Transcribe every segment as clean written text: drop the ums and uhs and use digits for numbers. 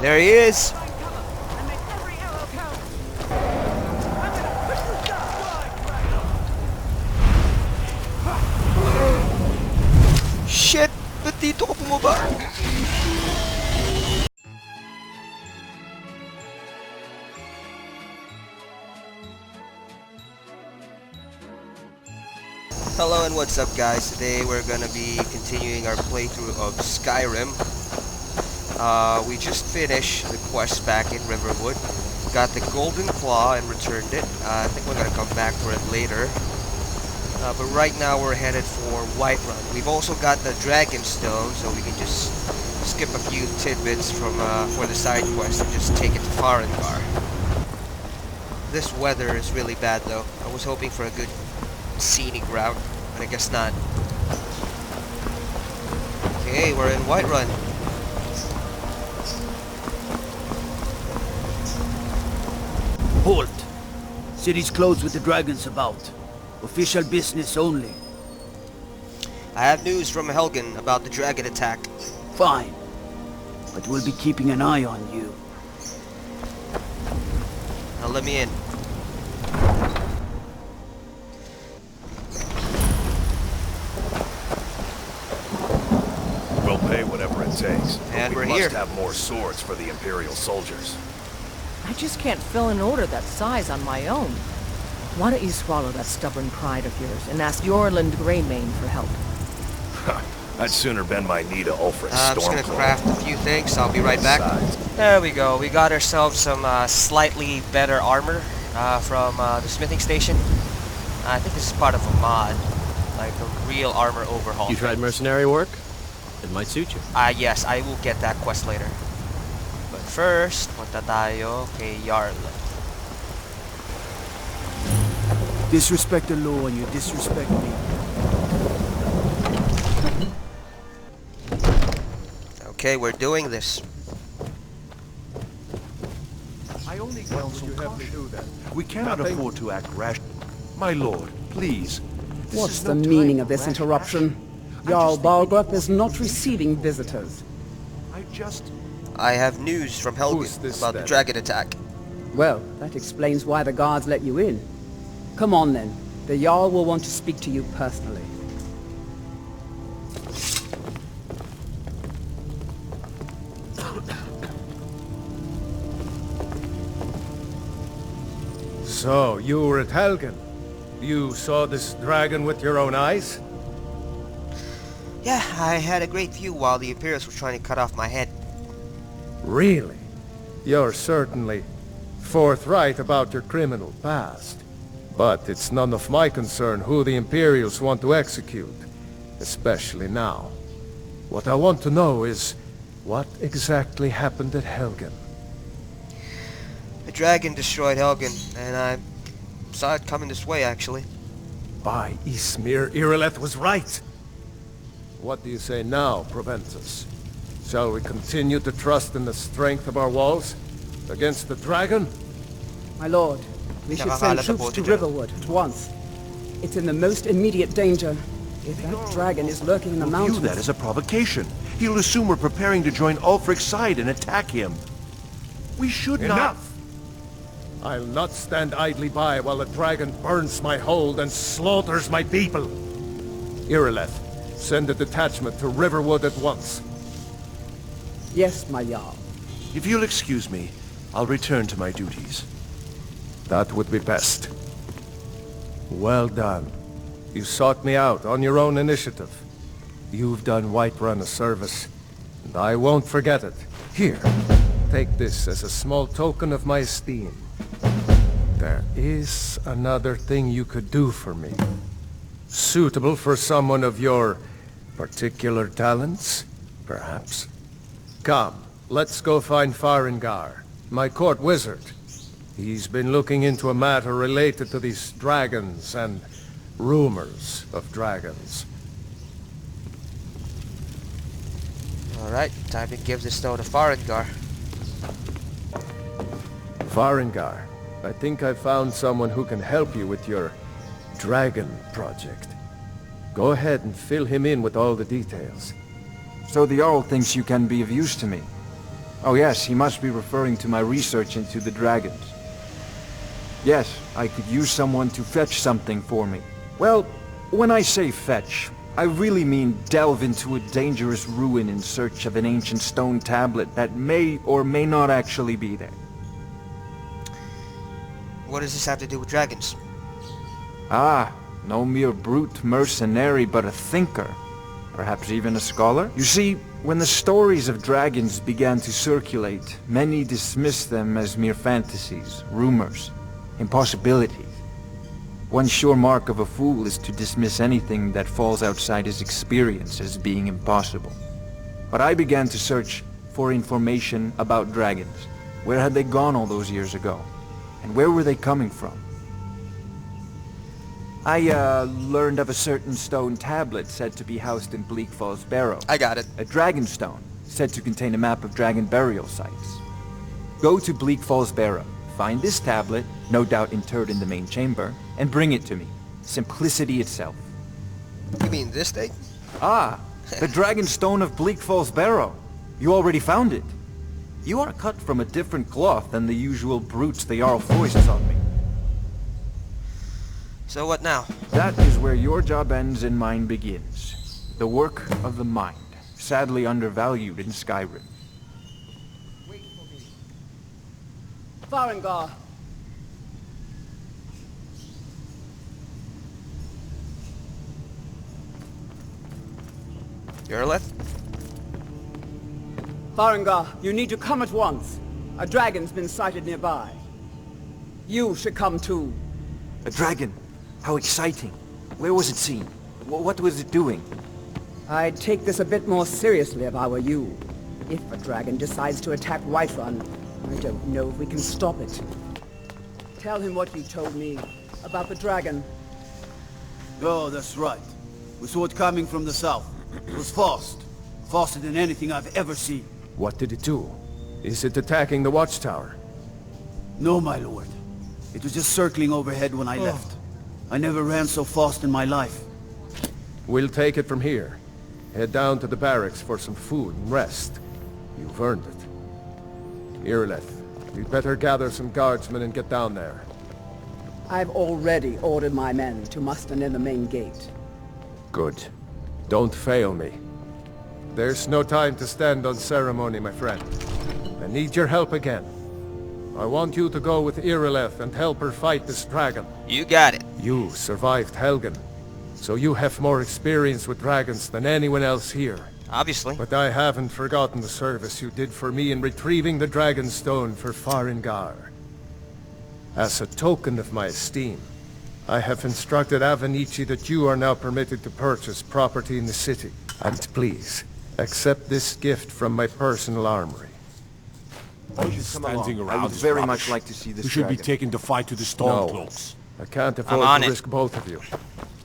There he is. Shit! Ba't dito ka bumaba? Hello and what's up guys, today we're gonna be continuing our playthrough of Skyrim. We just finished the quest back in Riverwood, got the golden claw and returned it. I think we're gonna come back for it later. But right now we're headed for Whiterun. We've also got the dragon stone, so we can just skip a few tidbits from for the side quest and just take it to Farengar. This weather is really bad though. I was hoping for a good scenic route, but I guess not. Okay, we're in Whiterun. Halt! City's closed with the dragons about. Official business only. I have news from Helgen about the dragon attack. Fine. But we'll be keeping an eye on you. Now let me in. We'll pay whatever it takes. And we we're must here. have more swords for the Imperial soldiers. I just can't fill an order that size on my own. Why don't you swallow that stubborn pride of yours and ask Yorland Greymane for help? I'd sooner bend my knee to Ulfric's I'm just gonna Stormclaw. craft a few things. I'll be right back. There we go. We got ourselves some slightly better armor from the smithing station. I think this is part of a mod, like a real armor overhaul. You tried mercenary work? It might suit you. Yes, I will get that quest later. But first, punta tayo kay Jarl. Disrespect the law and you disrespect me. Okay, we're doing this. I only counsel caution. We cannot afford to act rash. My lord, please. What's the meaning of this interruption? Jarl Balgrup is not receiving visitors. I have news from Helgen about the dragon attack. Well, that explains why the guards let you in. Come on then. The Jarl will want to speak to you personally. So, you were at Helgen. You saw this dragon with your own eyes? Yeah, I had a great view while the Imperials were trying to cut off my head. Really? You're certainly forthright about your criminal past. But it's none of my concern who the Imperials want to execute, especially now. What I want to know is, what exactly happened at Helgen? The dragon destroyed Helgen, and I saw it coming this way, actually. By Ysmir, Irileth was right! What do you say now, Proventus? Shall we continue to trust in the strength of our walls? Against the dragon? My lord, we should send troops to Riverwood at once. It's in the most immediate danger. If that dragon is lurking in the mountains... View that as a provocation. He'll assume we're preparing to join Ulfric's side and attack him. We should not... Enough! I'll not stand idly by while the dragon burns my hold and slaughters my people. Irileth, send a detachment to Riverwood at once. Yes, my Jarl. If you'll excuse me, I'll return to my duties. That would be best. Well done. You sought me out on your own initiative. You've done Whiterun a service, and I won't forget it. Here, take this as a small token of my esteem. There is another thing you could do for me. Suitable for someone of your particular talents, perhaps? Come, let's go find Farengar, my court wizard. He's been looking into a matter related to these dragons and rumors of dragons. Alright, time to give this stone to Farengar. Farengar, I think I found someone who can help you with your dragon project. Go ahead and fill him in with all the details. So the Jarl thinks you can be of use to me. Oh yes, he must be referring to my research into the dragons. Yes, I could use someone to fetch something for me. Well, when I say fetch, I really mean delve into a dangerous ruin in search of an ancient stone tablet that may or may not actually be there. What does this have to do with dragons? Ah, no mere brute mercenary, but a thinker. Perhaps even a scholar? You see, when the stories of dragons began to circulate, many dismissed them as mere fantasies, rumors, impossibilities. One sure mark of a fool is to dismiss anything that falls outside his experience as being impossible. But I began to search for information about dragons. Where had they gone all those years ago? And where were they coming from? I learned of a certain stone tablet said to be housed in Bleak Falls Barrow. I got it. A dragon stone, said to contain a map of dragon burial sites. Go to Bleak Falls Barrow, find this tablet, no doubt interred in the main chamber, and bring it to me. Simplicity itself. You mean this thing? Ah, the dragon stone of Bleak Falls Barrow. You already found it. You are cut from a different cloth than the usual brutes the Jarl foists on me. So what now? That is where your job ends and mine begins. The work of the mind, sadly undervalued in Skyrim. Wait for me. Farengar. Yarleth? Farengar, you need to come at once. A dragon's been sighted nearby. You should come too. A dragon? How exciting. Where was it seen? What was it doing? I'd take this a bit more seriously if I were you. If a dragon decides to attack Whiterun, I don't know if we can stop it. Tell him what you told me about the dragon. Oh, that's right. We saw it coming from the south. It was fast. Faster than anything I've ever seen. What did it do? Is it attacking the watchtower? No, my lord. It was just circling overhead when I left. I never ran so fast in my life. We'll take it from here. Head down to the barracks for some food and rest. You've earned it. Irileth, you'd better gather some guardsmen and get down there. I've already ordered my men to muster near the main gate. Good. Don't fail me. There's no time to stand on ceremony, my friend. I need your help again. I want you to go with Irileth and help her fight this dragon. You got it. You survived Helgen, so you have more experience with dragons than anyone else here. Obviously. But I haven't forgotten the service you did for me in retrieving the dragon stone for Farengar. As a token of my esteem, I have instructed Avenici that you are now permitted to purchase property in the city. And please, accept this gift from my personal armory. Standing around I would is very rubbish. much like to see this You should be dragon. taken to fight to the Stormcloaks. I can't I'm afford on to it. risk both of you.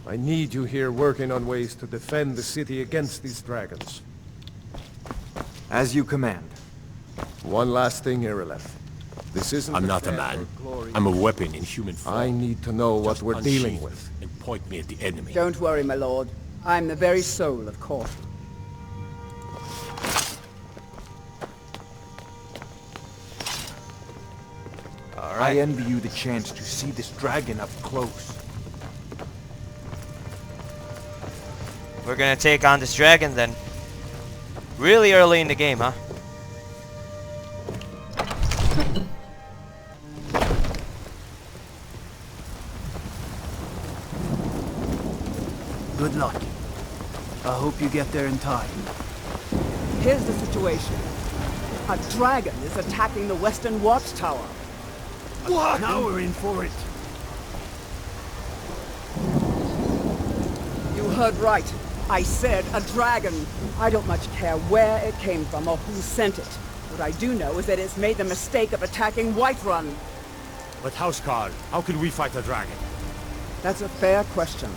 I need you here working on ways to defend the city against these dragons. As you command. One last thing, Irileth. This isn't I'm a not a fair man. or glory- I'm a weapon in human form. I need to know what Just we're dealing unsheath with. and point me at the enemy. Don't worry, my lord. I'm the very soul of caution. I envy you the chance to see this dragon up close. We're gonna take on this dragon then. Really early in the game, huh? Good luck. I hope you get there in time. Here's the situation. A dragon is attacking the Western Watchtower. What? Now we're in for it. You heard right. I said a dragon. I don't much care where it came from or who sent it. What I do know is that it's made the mistake of attacking Whiterun. But Housecarl, how can we fight a dragon? That's a fair question.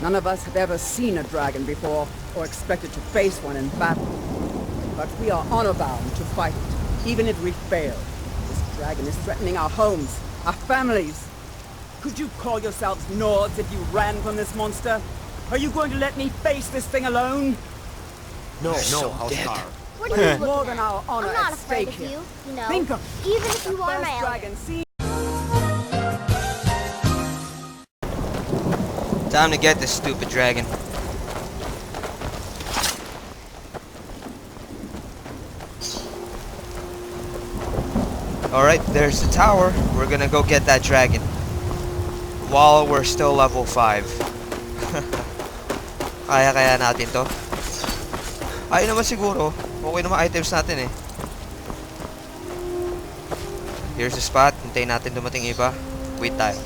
None of us have ever seen a dragon before, or expected to face one in battle. But we are honor-bound to fight it, even if we fail. This dragon is threatening our homes, our families. Could you call yourselves Nords if you ran from this monster? Are you going to let me face this thing alone? No, so Housecarl. What are you More looking than at? our honor I'm not at afraid stake of here. you, you know. Think of Even if the you are first my elder. dragon seen. Time to get this stupid dragon. Alright, there's the tower. We're gonna go get that dragon. While we're still level 5. Kaya natin to. Ay naman siguro. Okay naman items natin eh. Here's the spot. Hintayin natin dumating iba. Wait tayo.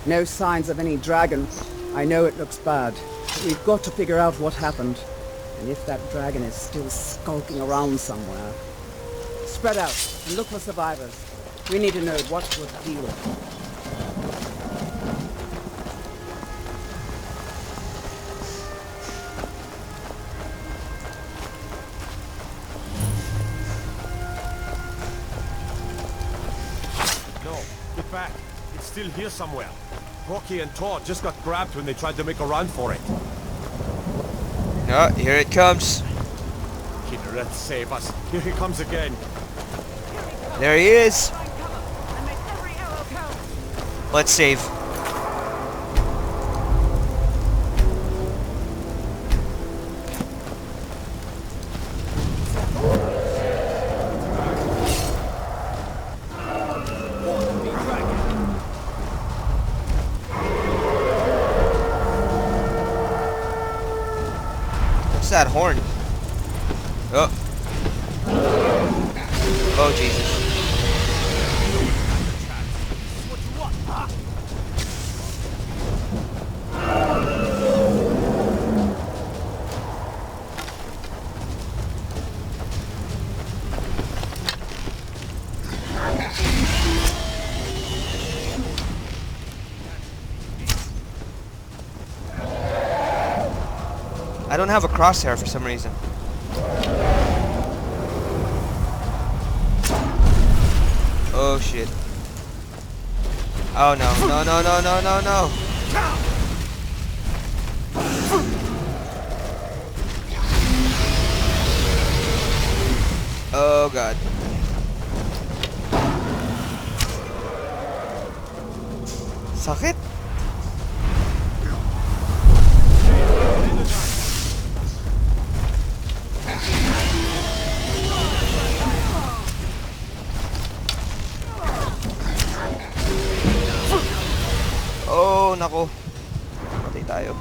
No signs of any dragon. I know it looks bad, but we've got to figure out what happened. And if that dragon is still skulking around somewhere. Spread out and look for survivors. We need to know what was the deal. No, get back. It's still here somewhere. Rocky and Todd just got grabbed when they tried to make a run for it. Oh, here it comes. Kidret, save us. Here he comes again. There he is. Let's save. What's that horn? Oh. Oh, Jesus. I don't have a crosshair for some reason. Oh shit. Oh no, no, no, no, no, no, no. Oh god. Sakit? Oh, nako. Patay tayo.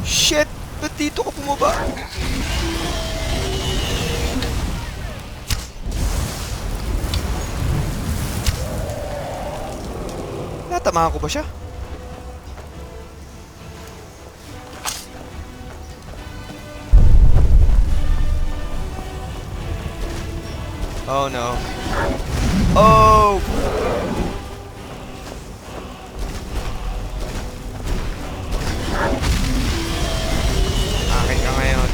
Shit! Ba't dito ka bumaba? Natamahan ko ba siya? Oh no. Oh! Akin ka ngayon.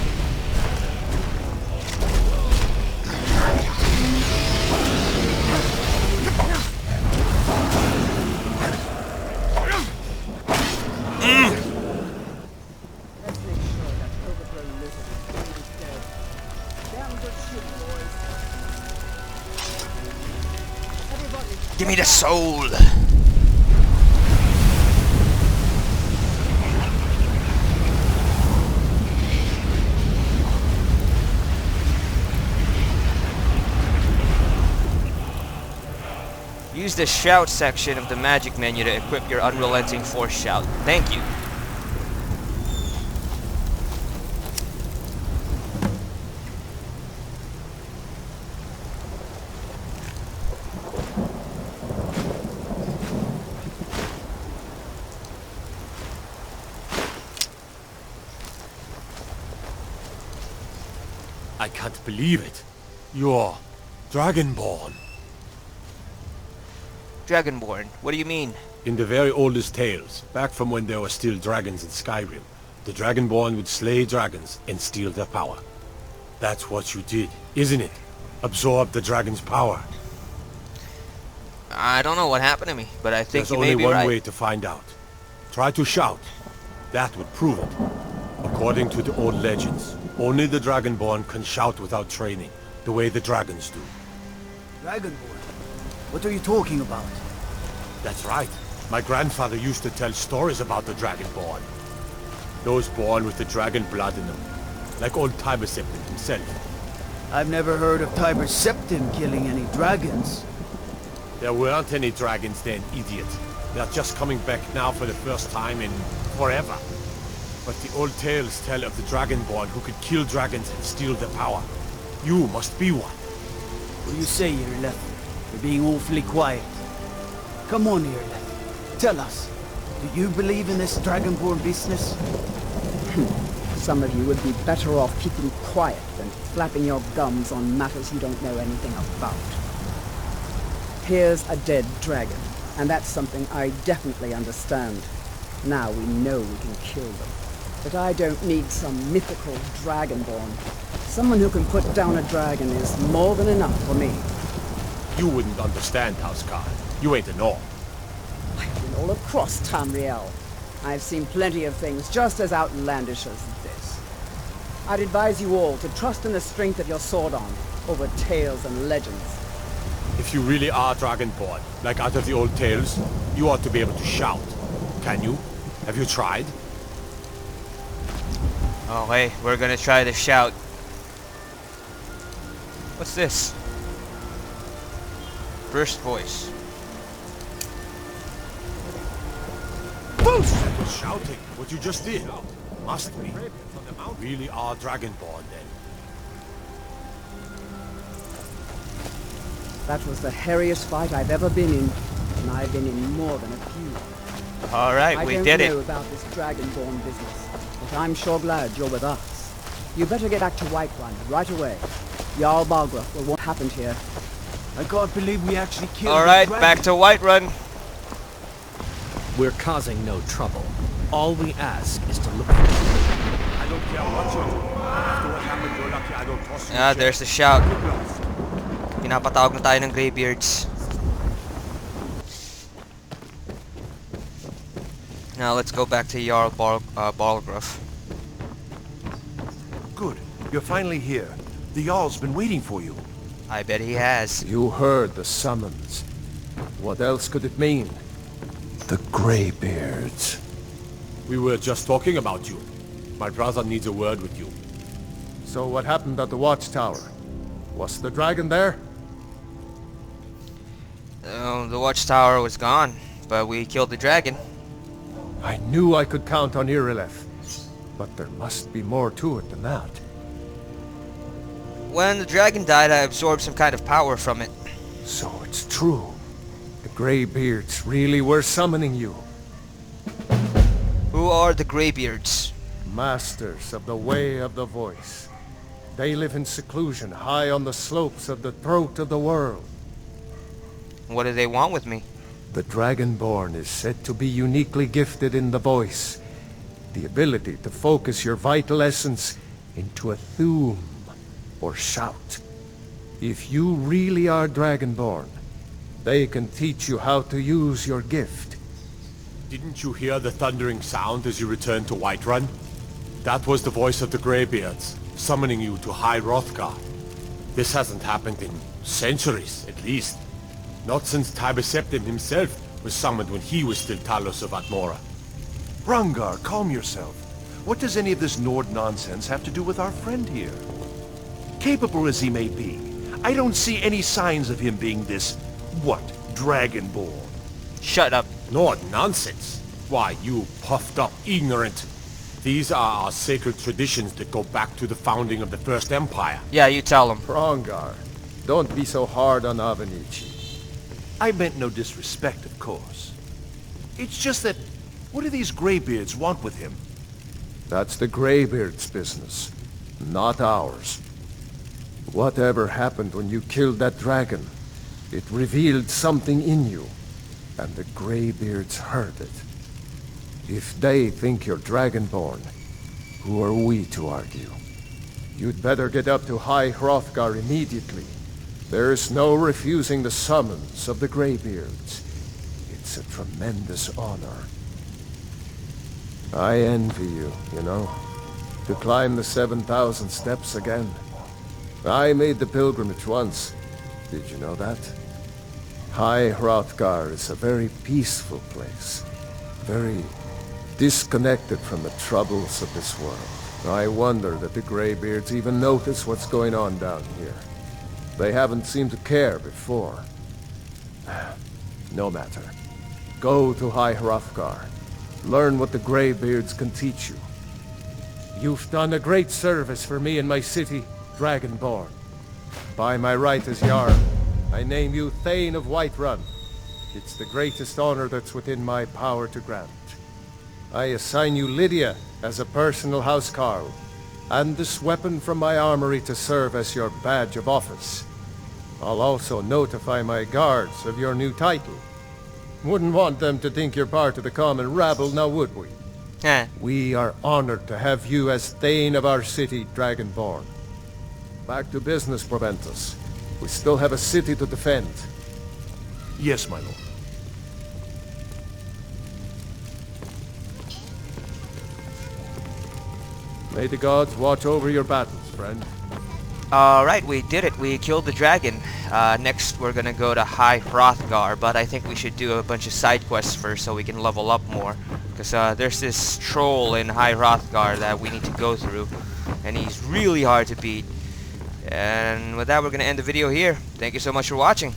Let's make sure that overgrown lizard is dead. Damn good shit, boys. Everybody, Give me the soul! Use the shout section of the magic menu to equip your unrelenting force shout. Thank you. I can't believe it. You're Dragonborn. Dragonborn? What do you mean? In the very oldest tales, back from when there were still dragons in Skyrim, the Dragonborn would slay dragons and steal their power. That's what you did, isn't it? Absorb the dragon's power. I don't know what happened to me, but I think There's you may only be one right. way to find out. Try to shout. That would prove it. According to the old legends, only the Dragonborn can shout without training, the way the dragons do. Dragonborn? What are you talking about? That's right. My grandfather used to tell stories about the Dragonborn. Those born with the dragon blood in them, like old Tiber Septim himself. I've never heard of Tiber Septim killing any dragons. There weren't any dragons then, idiot. They're just coming back now for the first time in forever. But the old tales tell of the Dragonborn who could kill dragons and steal their power. You must be one. What do you say, Irleth? You're being awfully quiet. Come on, Irleth. Tell us. Do you believe in this Dragonborn business? Some of you would be better off keeping quiet than flapping your gums on matters you don't know anything about. Here's a dead dragon, and that's something I definitely understand. Now we know we can kill them. But I don't need some mythical Dragonborn. Someone who can put down a dragon is more than enough for me. You wouldn't understand, Houseguard. You ain't a North. I've been all across Tamriel. I've seen plenty of things just as outlandish as this. I'd advise you all to trust in the strength of your sword arm over tales and legends. If you really are Dragonborn, like out of the old tales, you ought to be able to shout. Can you? Have you tried? Okay, we're gonna try to shout. What's this? First voice. Boost! That was shouting, what you just did. Must be. Really are Dragonborn then. That was the hairiest fight I've ever been in, and I've been in more than a few. Alright, we did I don't know it. about this Dragonborn business, but I'm sure glad you're with us. You better get back to Whiterun right away. Jarl Balgruuf will what happened here. I can't believe we actually killed Alright, the back dragon. to Whiterun. We're causing no trouble. All we ask is to look. I don't care what you do. After what happened, you're lucky I don't toss you. Ah, there's the shout. Pinapatawag na tayo ng Greybeards. Now let's go back to Jarl Balgruuf. Good. You're finally here. The Jarl's been waiting for you. I bet he has. You heard the summons. What else could it mean? The Greybeards. We were just talking about you. My brother needs a word with you. So what happened at the watchtower? Was the dragon there? The watchtower was gone, but we killed the dragon. I knew I could count on Irileth, but there must be more to it than that. When the dragon died, I absorbed some kind of power from it. So it's true. The Greybeards really were summoning you. Who are the Greybeards? Masters of the Way of the Voice. They live in seclusion high on the slopes of the throat of the world. What do they want with me? The Dragonborn is said to be uniquely gifted in the voice. The ability to focus your vital essence into a thum, or shout. If you really are Dragonborn, they can teach you how to use your gift. Didn't you hear the thundering sound as you returned to Whiterun? That was the voice of the Greybeards, summoning you to High Hrothgar. This hasn't happened in centuries, at least. Not since Tiber Septim himself was summoned when he was still Talos of Atmora. Rangar, calm yourself. What does any of this Nord nonsense have to do with our friend here? Capable as he may be, I don't see any signs of him being this, what, Dragonborn? Shut up. Nord nonsense. Why, you puffed up ignorant. These are our sacred traditions that go back to the founding of the First Empire. Yeah, you tell them. Hrongar, don't be so hard on Avenici. I meant no disrespect, of course. It's just that, what do these Greybeards want with him? That's the Greybeards' business, not ours. Whatever happened when you killed that dragon, it revealed something in you. and the Greybeards heard it. If they think you're Dragonborn, who are we to argue? You'd better get up to High Hrothgar immediately. There's no refusing the summons of the Greybeards. It's a tremendous honor. I envy you, you know, to climb the 7,000 steps again. I made the pilgrimage once. Did you know that? High Hrothgar is a very peaceful place. Very disconnected from the troubles of this world. I wonder that the Greybeards even notice what's going on down here. They haven't seemed to care before. No matter. Go to High Hrothgar. Learn what the Greybeards can teach you. You've done a great service for me and my city, Dragonborn. By my right as Jarl, I name you Thane of Whiterun. It's the greatest honor that's within my power to grant. I assign you Lydia as a personal housecarl, and this weapon from my armory to serve as your badge of office. I'll also notify my guards of your new title. Wouldn't want them to think you're part of the common rabble, now would we? We are honored to have you as Thane of our city, Dragonborn. Back to business, Proventus. We still have a city to defend. Yes, my lord. May the gods watch over your battles, friend. Alright, we did it. We killed the dragon. Next we're gonna go to High Hrothgar, but I think we should do a bunch of side quests first so we can level up more. Because there's this troll in High Hrothgar that we need to go through, and he's really hard to beat. And with that, we're gonna end the video here. Thank you so much for watching.